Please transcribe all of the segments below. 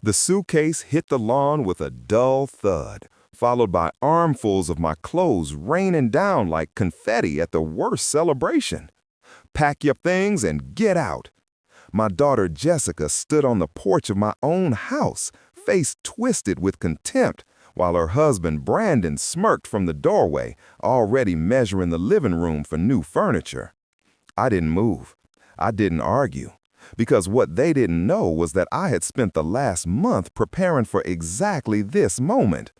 The suitcase hit the lawn with a dull thud, followed by armfuls of my clothes raining down like confetti at the worst celebration. Pack your things and get out. My daughter Jessica stood on the porch of my own house, face twisted with contempt, while her husband Brandon smirked from the doorway, already measuring the living room for new furniture. I didn't move. I didn't argue. Because what they didn't know was that I had spent the last month preparing for exactly this moment.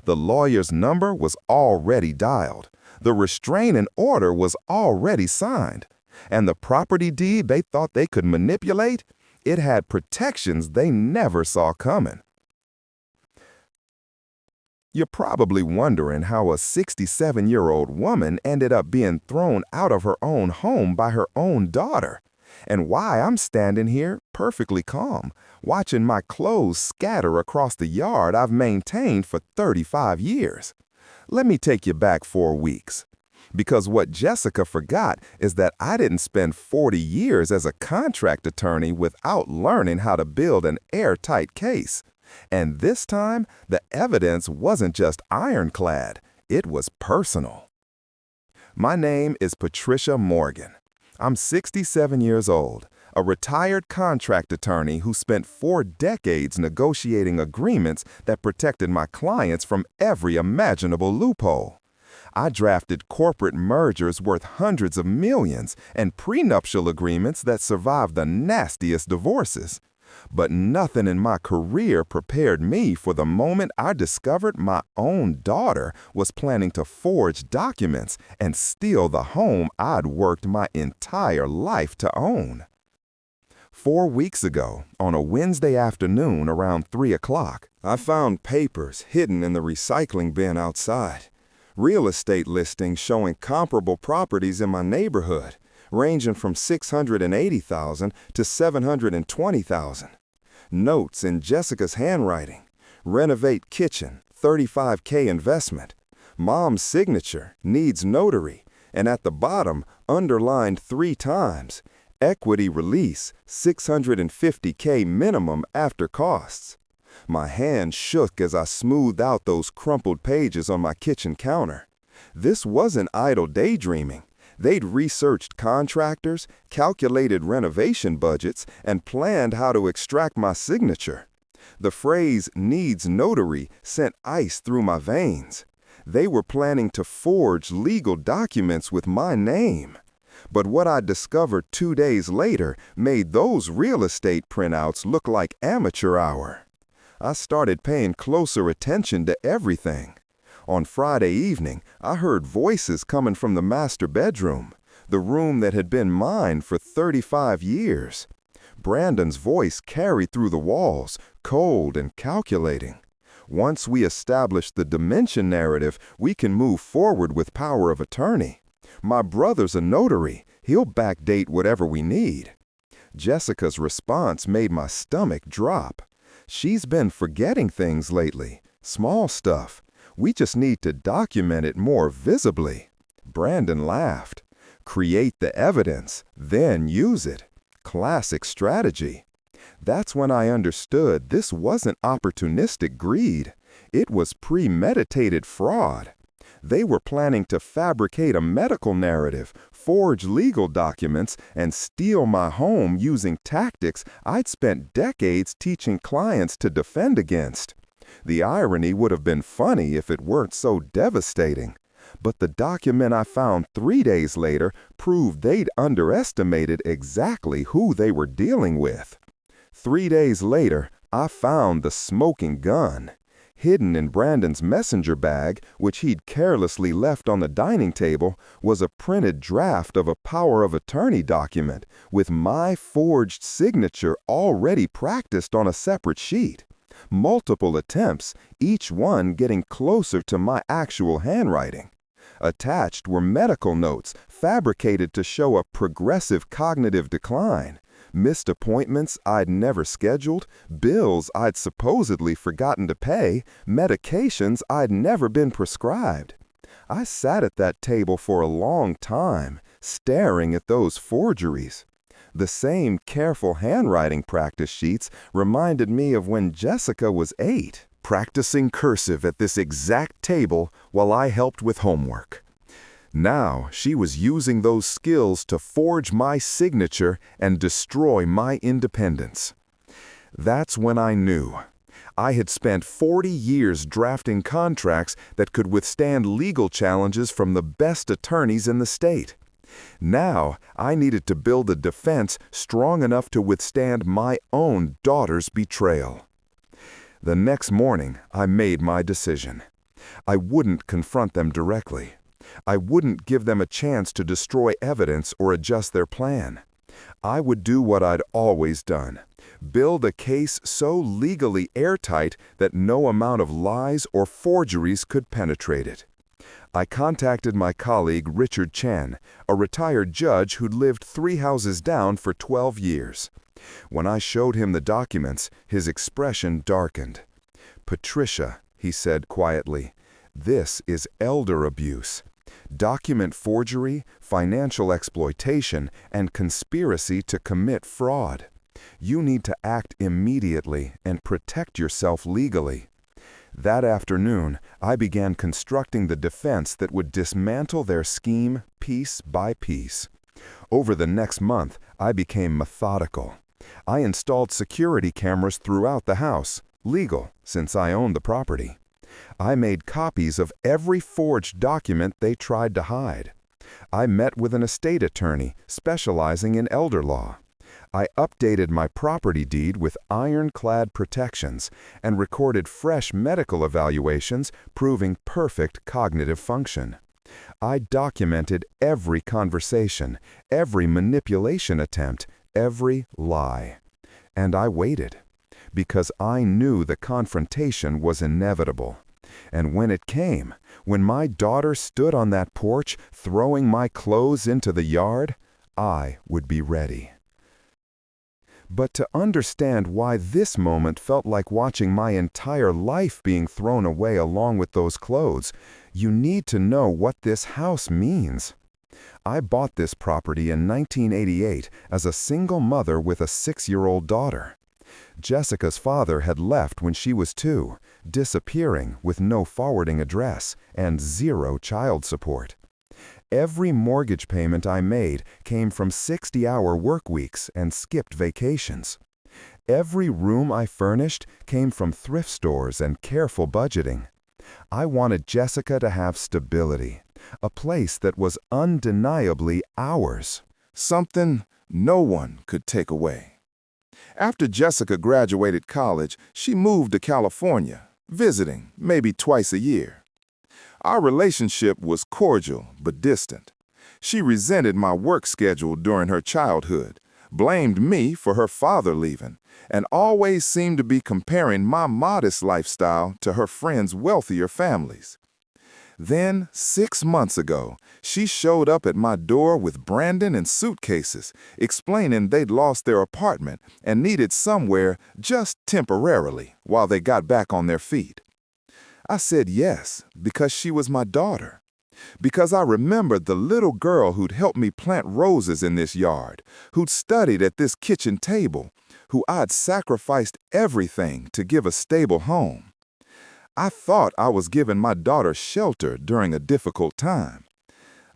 The lawyer's number was already dialed. The restraining order was already signed. And the property deed they thought they could manipulate, it had protections they never saw coming. You're probably wondering how a 67-year-old woman ended up being thrown out of her own home by her own daughter, and why I'm standing here perfectly calm, watching my clothes scatter across the yard I've maintained for 35 years. Let me take you back 4 weeks. Because what Jessica forgot is that I didn't spend 40 years as a contract attorney without learning how to build an airtight case. And this time, the evidence wasn't just ironclad, it was personal. My name is Patricia Morgan. I'm 67 years old, a retired contract attorney who spent 4 decades negotiating agreements that protected my clients from every imaginable loophole. I drafted corporate mergers worth hundreds of millions and prenuptial agreements that survived the nastiest divorces. But nothing in my career prepared me for the moment I discovered my own daughter was planning to forge documents and steal the home I'd worked my entire life to own. 4 weeks ago, on a Wednesday afternoon around 3 o'clock, I found papers hidden in the recycling bin outside. Real estate listings showing comparable properties in my neighborhood, ranging from $680,000 to $720,000. Notes in Jessica's handwriting. Renovate kitchen, $35K investment. Mom's signature, needs notary. And at the bottom, underlined 3 times. Equity release, $650K minimum after costs. My hand shook as I smoothed out those crumpled pages on my kitchen counter. This wasn't idle daydreaming. They'd researched contractors, calculated renovation budgets, and planned how to extract my signature. The phrase "needs notary" sent ice through my veins. They were planning to forge legal documents with my name. But what I discovered 2 days later made those real estate printouts look like amateur hour. I started paying closer attention to everything. On Friday evening, I heard voices coming from the master bedroom, the room that had been mine for 35 years. Brandon's voice carried through the walls, cold and calculating. Once we establish the dimension narrative, we can move forward with power of attorney. My brother's a notary. He'll backdate whatever we need. Jessica's response made my stomach drop. She's been forgetting things lately, small stuff. We just need to document it more visibly. Brandon laughed. Create the evidence, then use it. Classic strategy. That's when I understood this wasn't opportunistic greed. It was premeditated fraud. They were planning to fabricate a medical narrative, forge legal documents, and steal my home using tactics I'd spent decades teaching clients to defend against. The irony would have been funny if it weren't so devastating. But the document I found 3 days later proved they'd underestimated exactly who they were dealing with. 3 days later, I found the smoking gun. Hidden in Brandon's messenger bag, which he'd carelessly left on the dining table, was a printed draft of a power of attorney document with my forged signature already practiced on a separate sheet. Multiple attempts, each one getting closer to my actual handwriting. Attached were medical notes fabricated to show a progressive cognitive decline. Missed appointments I'd never scheduled, bills I'd supposedly forgotten to pay, medications I'd never been prescribed. I sat at that table for a long time, staring at those forgeries. The same careful handwriting practice sheets reminded me of when Jessica was 8, practicing cursive at this exact table while I helped with homework. Now she was using those skills to forge my signature and destroy my independence. That's when I knew. I had spent 40 years drafting contracts that could withstand legal challenges from the best attorneys in the state. Now, I needed to build a defense strong enough to withstand my own daughter's betrayal. The next morning, I made my decision. I wouldn't confront them directly. I wouldn't give them a chance to destroy evidence or adjust their plan. I would do what I'd always done. Build a case so legally airtight that no amount of lies or forgeries could penetrate it. I contacted my colleague Richard Chen, a retired judge who'd lived 3 houses down for 12 years. When I showed him the documents, his expression darkened. "Patricia," he said quietly, "this is elder abuse. Document forgery, financial exploitation, and conspiracy to commit fraud. You need to act immediately and protect yourself legally." That afternoon, I began constructing the defense that would dismantle their scheme piece by piece. Over the next month, I became methodical. I installed security cameras throughout the house, legal since I owned the property. I made copies of every forged document they tried to hide. I met with an estate attorney specializing in elder law. I updated my property deed with ironclad protections and recorded fresh medical evaluations proving perfect cognitive function. I documented every conversation, every manipulation attempt, every lie. And I waited, because I knew the confrontation was inevitable. And when it came, when my daughter stood on that porch throwing my clothes into the yard, I would be ready. But to understand why this moment felt like watching my entire life being thrown away along with those clothes, you need to know what this house means. I bought this property in 1988 as a single mother with a 6-year-old daughter. Jessica's father had left when she was 2, disappearing with no forwarding address and 0 child support. Every mortgage payment I made came from 60-hour work weeks and skipped vacations. Every room I furnished came from thrift stores and careful budgeting. I wanted Jessica to have stability, a place that was undeniably ours. Something no one could take away. After Jessica graduated college, she moved to California, visiting maybe twice a year. Our relationship was cordial but distant. She resented my work schedule during her childhood, blamed me for her father leaving, and always seemed to be comparing my modest lifestyle to her friends' wealthier families. Then, 6 months ago, she showed up at my door with Brandon and suitcases, explaining they'd lost their apartment and needed somewhere just temporarily while they got back on their feet. I said yes, because she was my daughter. Because I remembered the little girl who'd helped me plant roses in this yard, who'd studied at this kitchen table, who I'd sacrificed everything to give a stable home. I thought I was giving my daughter shelter during a difficult time.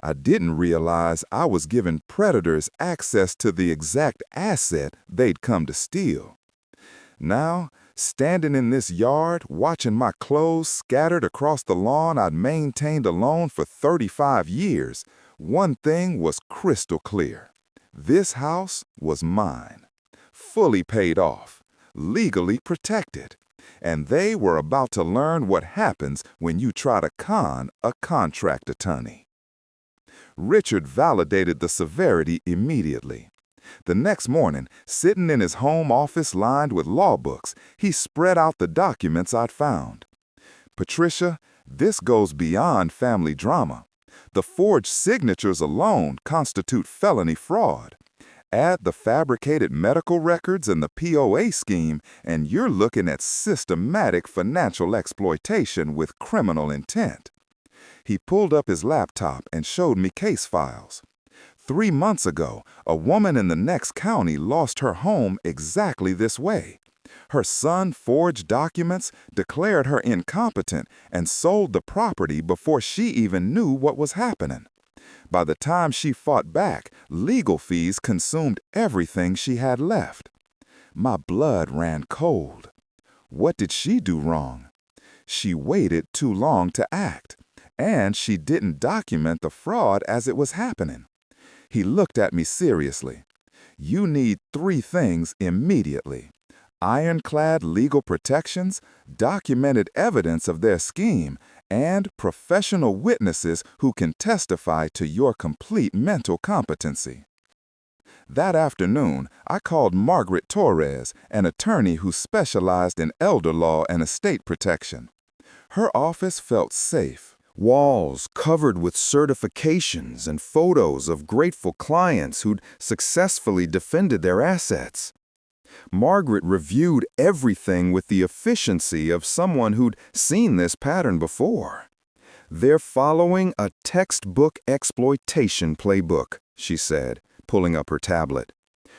I didn't realize I was giving predators access to the exact asset they'd come to steal. Now, standing in this yard, watching my clothes scattered across the lawn I'd maintained alone for 35 years, one thing was crystal clear. This house was mine, fully paid off, legally protected, and they were about to learn what happens when you try to con a contract attorney. Richard validated the severity immediately. The next morning, sitting in his home office lined with law books, he spread out the documents I'd found. "Patricia, this goes beyond family drama. The forged signatures alone constitute felony fraud. Add the fabricated medical records and the POA scheme, and you're looking at systematic financial exploitation with criminal intent." He pulled up his laptop and showed me case files. 3 months ago, a woman in the next county lost her home exactly this way. Her son forged documents, declared her incompetent, and sold the property before she even knew what was happening. By the time she fought back, legal fees consumed everything she had left. My blood ran cold. What did she do wrong? She waited too long to act, and she didn't document the fraud as it was happening. He looked at me seriously. You need 3 things immediately: ironclad legal protections, documented evidence of their scheme, and professional witnesses who can testify to your complete mental competency. That afternoon, I called Margaret Torres, an attorney who specialized in elder law and estate protection. Her office felt safe. Walls covered with certifications and photos of grateful clients who'd successfully defended their assets. Margaret reviewed everything with the efficiency of someone who'd seen this pattern before. "They're following a textbook exploitation playbook," she said, pulling up her tablet.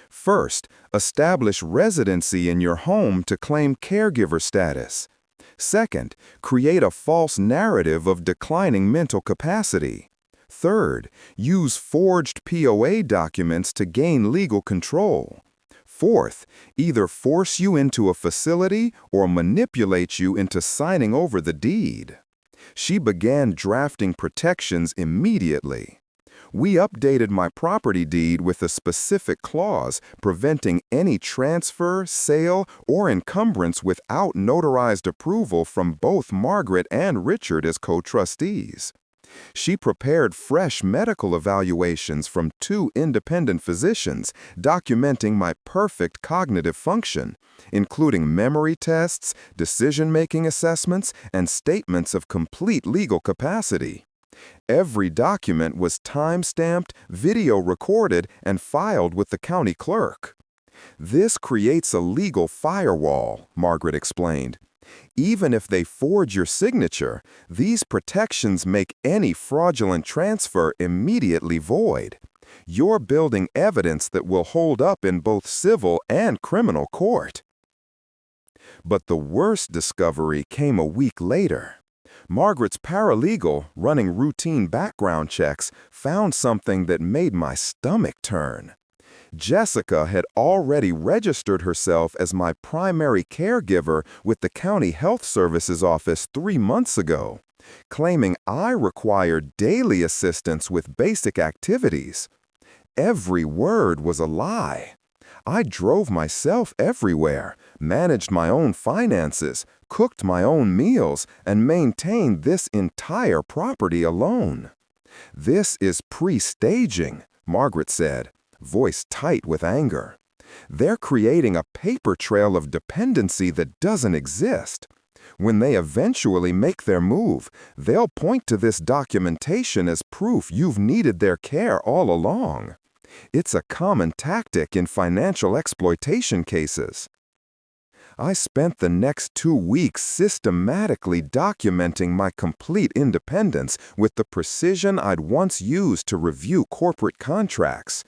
"First, establish residency in your home to claim caregiver status. Second, create a false narrative of declining mental capacity. Third, use forged POA documents to gain legal control. Fourth, either force you into a facility or manipulate you into signing over the deed." She began drafting protections immediately. We updated my property deed with a specific clause preventing any transfer, sale, or encumbrance without notarized approval from both Margaret and Richard as co-trustees. She prepared fresh medical evaluations from 2 independent physicians documenting my perfect cognitive function, including memory tests, decision-making assessments, and statements of complete legal capacity. Every document was time-stamped, video recorded, and filed with the county clerk. "This creates a legal firewall," Margaret explained. "Even if they forge your signature, these protections make any fraudulent transfer immediately void. You're building evidence that will hold up in both civil and criminal court." But the worst discovery came a week later. Margaret's paralegal, running routine background checks, found something that made my stomach turn. Jessica had already registered herself as my primary caregiver with the County Health Services office 3 months ago, claiming I required daily assistance with basic activities. Every word was a lie. I drove myself everywhere, managed my own finances, cooked my own meals, and maintained this entire property alone. "This is pre-staging," Margaret said, voice tight with anger. "They're creating a paper trail of dependency that doesn't exist. When they eventually make their move, they'll point to this documentation as proof you've needed their care all along. It's a common tactic in financial exploitation cases." I spent the next 2 weeks systematically documenting my complete independence with the precision I'd once used to review corporate contracts.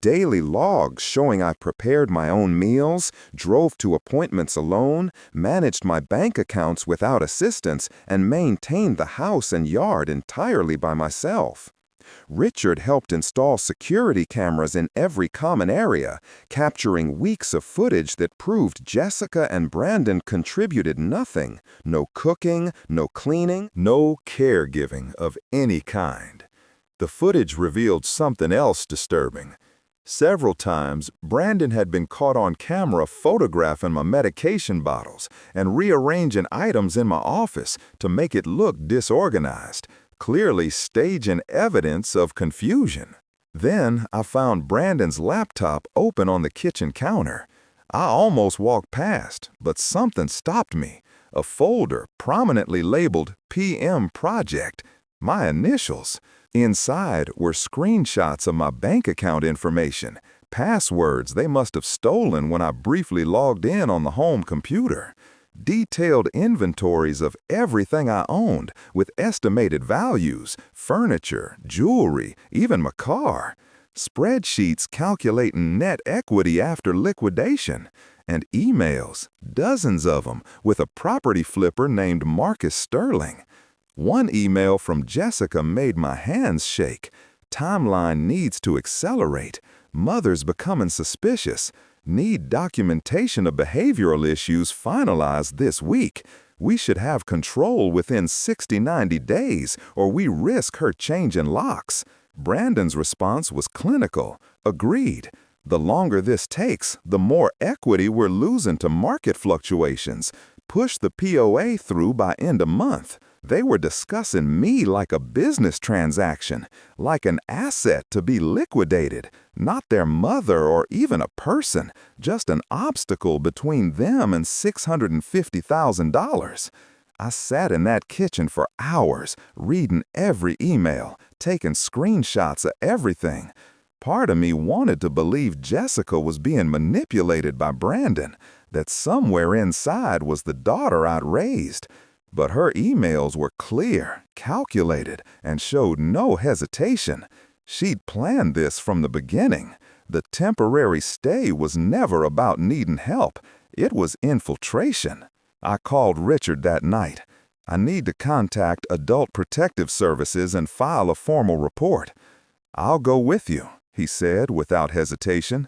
Daily logs showing I prepared my own meals, drove to appointments alone, managed my bank accounts without assistance, and maintained the house and yard entirely by myself. Richard helped install security cameras in every common area, capturing weeks of footage that proved Jessica and Brandon contributed nothing: no cooking, no cleaning, no caregiving of any kind. The footage revealed something else disturbing. Several times, Brandon had been caught on camera photographing my medication bottles and rearranging items in my office to make it look disorganized, clearly staging evidence of confusion. Then I found Brandon's laptop open on the kitchen counter. I almost walked past, but something stopped me. A folder prominently labeled PM Project, my initials. Inside were screenshots of my bank account information, passwords they must have stolen when I briefly logged in on the home computer. Detailed inventories of everything I owned, with estimated values, furniture, jewelry, even my car. spreadsheets calculating net equity after liquidation, and emails, dozens of them, with a property flipper named Marcus Sterling. One email from Jessica made my hands shake. Timeline needs to accelerate. Mother's becoming suspicious. Need documentation of behavioral issues finalized this week. We should have control within 60-90 days, or we risk her changing locks. Brandon's response was clinical. Agreed. The longer this takes, the more equity we're losing to market fluctuations. Push the POA through by end of month. They were discussing me like a business transaction, like an asset to be liquidated, not their mother or even a person, just an obstacle between them and $650,000. I sat in that kitchen for hours, reading every email, taking screenshots of everything. Part of me wanted to believe Jessica was being manipulated by Brandon, that somewhere inside was the daughter I'd raised. But her emails were clear, calculated, and showed no hesitation. She'd planned this from the beginning. The temporary stay was never about needing help. It was infiltration. I called Richard that night. I need to contact Adult Protective Services and file a formal report. I'll go with you, he said without hesitation.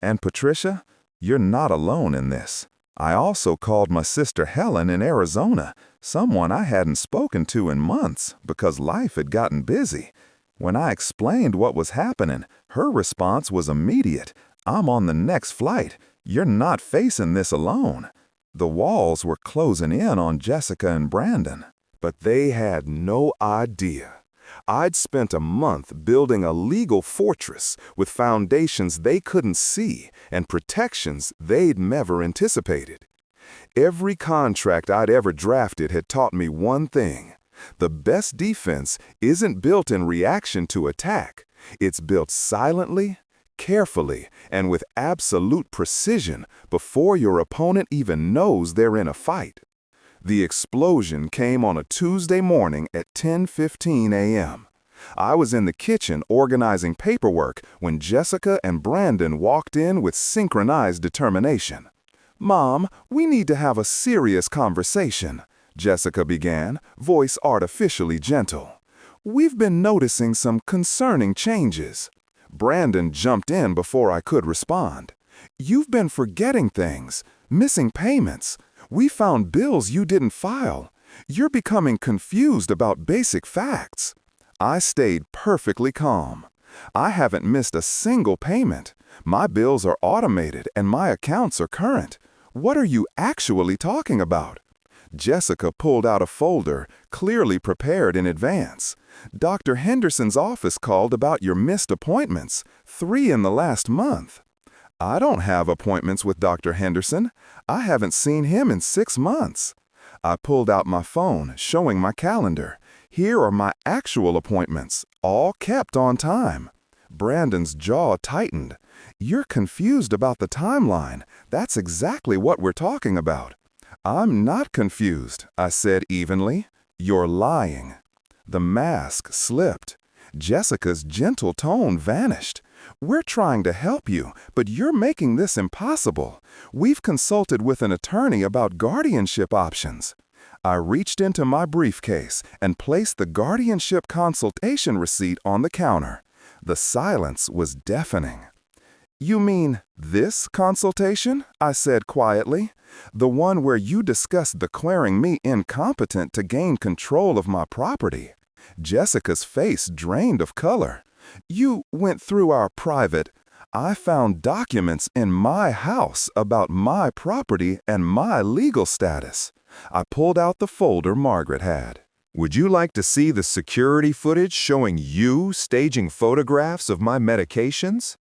And Patricia, you're not alone in this. I also called my sister Helen in Arizona, someone I hadn't spoken to in months because life had gotten busy. When I explained what was happening, her response was immediate. I'm on the next flight. You're not facing this alone. The walls were closing in on Jessica and Brandon, but they had no idea. I'd spent a month building a legal fortress with foundations they couldn't see and protections they'd never anticipated. Every contract I'd ever drafted had taught me one thing. The best defense isn't built in reaction to attack. It's built silently, carefully, and with absolute precision before your opponent even knows they're in a fight. The explosion came on a Tuesday morning at 10:15 a.m. I was in the kitchen organizing paperwork when Jessica and Brandon walked in with synchronized determination. "Mom, we need to have a serious conversation," Jessica began, voice artificially gentle. "We've been noticing some concerning changes." Brandon jumped in before I could respond. "You've been forgetting things, missing payments. We found bills you didn't file. You're becoming confused about basic facts." I stayed perfectly calm. I haven't missed a single payment. My bills are automated and my accounts are current. What are you actually talking about? Jessica pulled out a folder, clearly prepared in advance. "Dr. Henderson's office called about your missed appointments, 3 in the last month." "I don't have appointments with Dr. Henderson. I haven't seen him in 6 months." I pulled out my phone, showing my calendar. Here are my actual appointments, all kept on time. Brandon's jaw tightened. "You're confused about the timeline. That's exactly what we're talking about." "I'm not confused," I said evenly. "You're lying." The mask slipped. Jessica's gentle tone vanished. "We're trying to help you, but you're making this impossible. We've consulted with an attorney about guardianship options." I reached into my briefcase and placed the guardianship consultation receipt on the counter. The silence was deafening. "You mean this consultation?" I said quietly. "The one where you discussed declaring me incompetent to gain control of my property." Jessica's face drained of color. "You went through our private. I found documents in my house about my property and my legal status." I pulled out the folder Margaret had. "Would you like to see the security footage showing you staging photographs of my medications?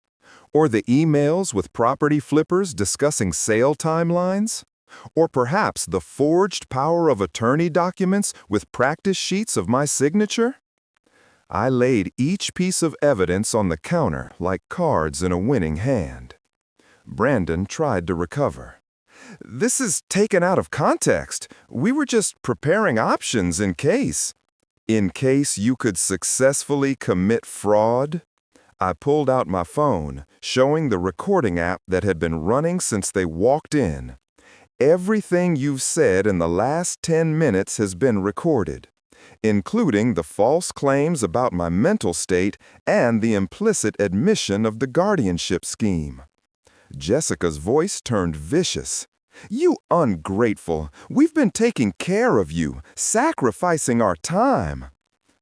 Or the emails with property flippers discussing sale timelines? Or perhaps the forged power of attorney documents with practice sheets of my signature?" I laid each piece of evidence on the counter like cards in a winning hand. Brandon tried to recover. "This is taken out of context. We were just preparing options in case." "In case you could successfully commit fraud?" I pulled out my phone, showing the recording app that had been running since they walked in. Everything you've said in the last 10 minutes has been recorded, including the false claims about my mental state and the implicit admission of the guardianship scheme. Jessica's voice turned vicious. You ungrateful! We've been taking care of you, sacrificing our time.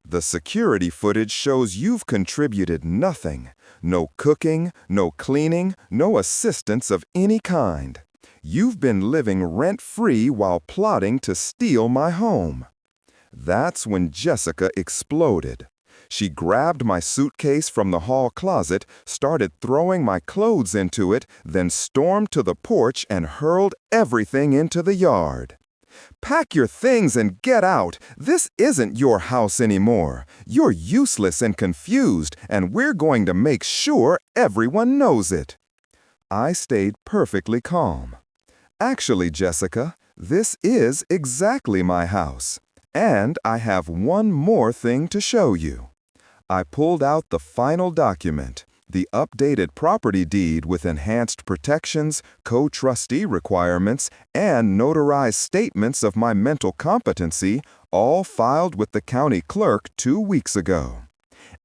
The security footage shows you've contributed nothing. No cooking, no cleaning, no assistance of any kind. You've been living rent-free while plotting to steal my home. That's when Jessica exploded. She grabbed my suitcase from the hall closet, started throwing my clothes into it, then stormed to the porch and hurled everything into the yard. Pack your things and get out. This isn't your house anymore. You're useless and confused, and we're going to make sure everyone knows it. I stayed perfectly calm. Actually, Jessica, this is exactly my house. And I have one more thing to show you. I pulled out the final document, the updated property deed with enhanced protections, co-trustee requirements, and notarized statements of my mental competency, all filed with the county clerk 2 weeks ago.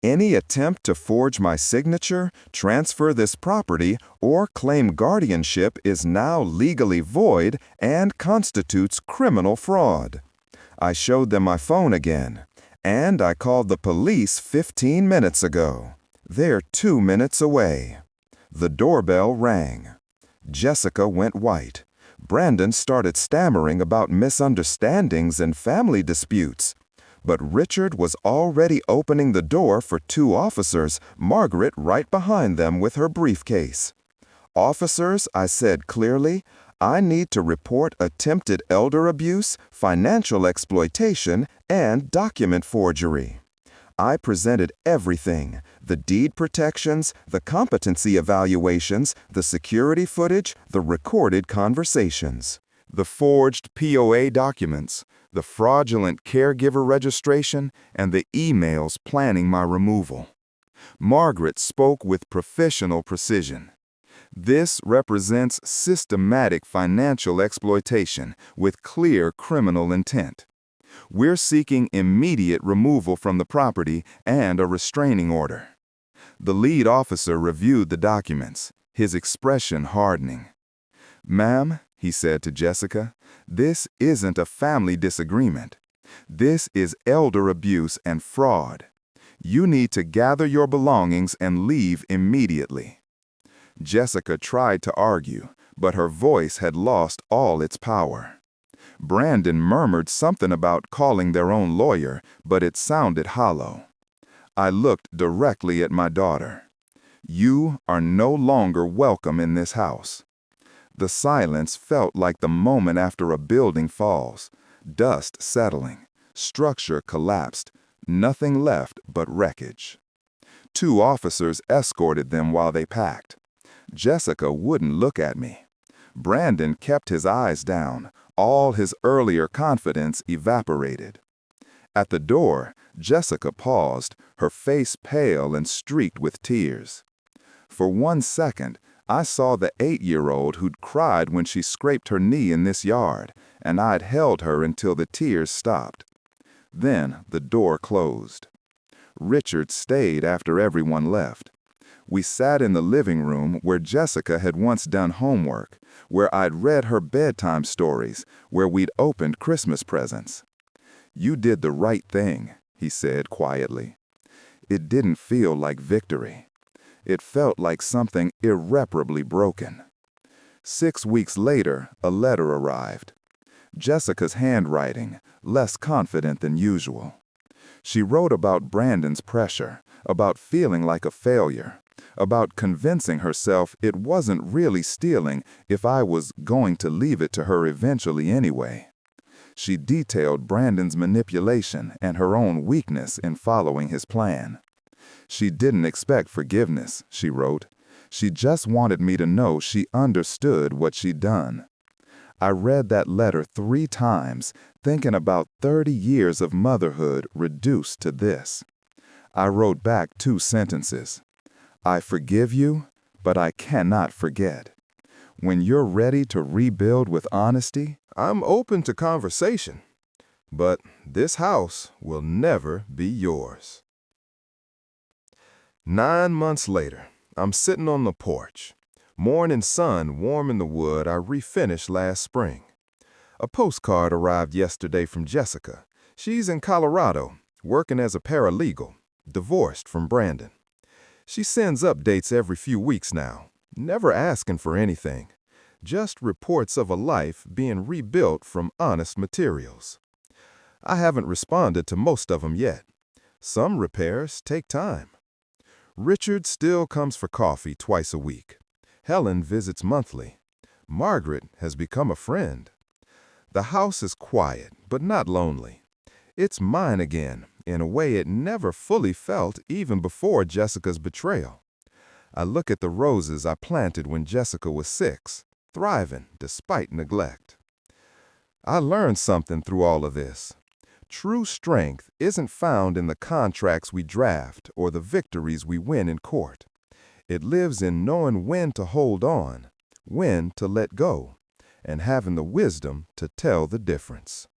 Any attempt to forge my signature, transfer this property, or claim guardianship is now legally void and constitutes criminal fraud. I showed them my phone again, and I called the police 15 minutes ago. They're 2 minutes away. The doorbell rang. Jessica went white. Brandon started stammering about misunderstandings and family disputes. But Richard was already opening the door for 2 officers, Margaret right behind them with her briefcase. Officers, I said clearly, I need to report attempted elder abuse, financial exploitation, and document forgery. I presented everything, the deed protections, the competency evaluations, the security footage, the recorded conversations, the forged POA documents, the fraudulent caregiver registration, and the emails planning my removal. Margaret spoke with professional precision. This represents systematic financial exploitation with clear criminal intent. We're seeking immediate removal from the property and a restraining order. The lead officer reviewed the documents, his expression hardening. Ma'am, he said to Jessica, this isn't a family disagreement. This is elder abuse and fraud. You need to gather your belongings and leave immediately. Jessica tried to argue, but her voice had lost all its power. Brandon murmured something about calling their own lawyer, but it sounded hollow. I looked directly at my daughter. You are no longer welcome in this house. The silence felt like the moment after a building falls, dust settling, structure collapsed, nothing left but wreckage. 2 officers escorted them while they packed. Jessica wouldn't look at me. Brandon kept his eyes down. All his earlier confidence evaporated. At the door, Jessica paused, her face pale and streaked with tears. For 1 second, I saw the 8-year-old who'd cried when she scraped her knee in this yard, and I'd held her until the tears stopped. Then the door closed. Richard stayed after everyone left. We sat in the living room where Jessica had once done homework, where I'd read her bedtime stories, where we'd opened Christmas presents. You did the right thing, he said quietly. It didn't feel like victory. It felt like something irreparably broken. 6 weeks later, a letter arrived. Jessica's handwriting, less confident than usual. She wrote about Brandon's pressure, about feeling like a failure, about convincing herself it wasn't really stealing if I was going to leave it to her eventually anyway. She detailed Brandon's manipulation and her own weakness in following his plan. She didn't expect forgiveness, she wrote. She just wanted me to know she understood what she'd done. I read that letter 3 times, thinking about 30 years of motherhood reduced to this. I wrote back 2 sentences. I forgive you, but I cannot forget. When you're ready to rebuild with honesty, I'm open to conversation, but this house will never be yours. 9 months later, I'm sitting on the porch. Morning sun warm in the wood I refinished last spring. A postcard arrived yesterday from Jessica. She's in Colorado, working as a paralegal, divorced from Brandon. She sends updates every few weeks now, never asking for anything, just reports of a life being rebuilt from honest materials. I haven't responded to most of them yet. Some repairs take time. Richard still comes for coffee twice a week. Helen visits monthly. Margaret has become a friend. The house is quiet, but not lonely. It's mine again, in a way it never fully felt even before Jessica's betrayal. I look at the roses I planted when Jessica was 6, thriving despite neglect. I learned something through all of this. True strength isn't found in the contracts we draft or the victories we win in court. It lives in knowing when to hold on, when to let go, and having the wisdom to tell the difference.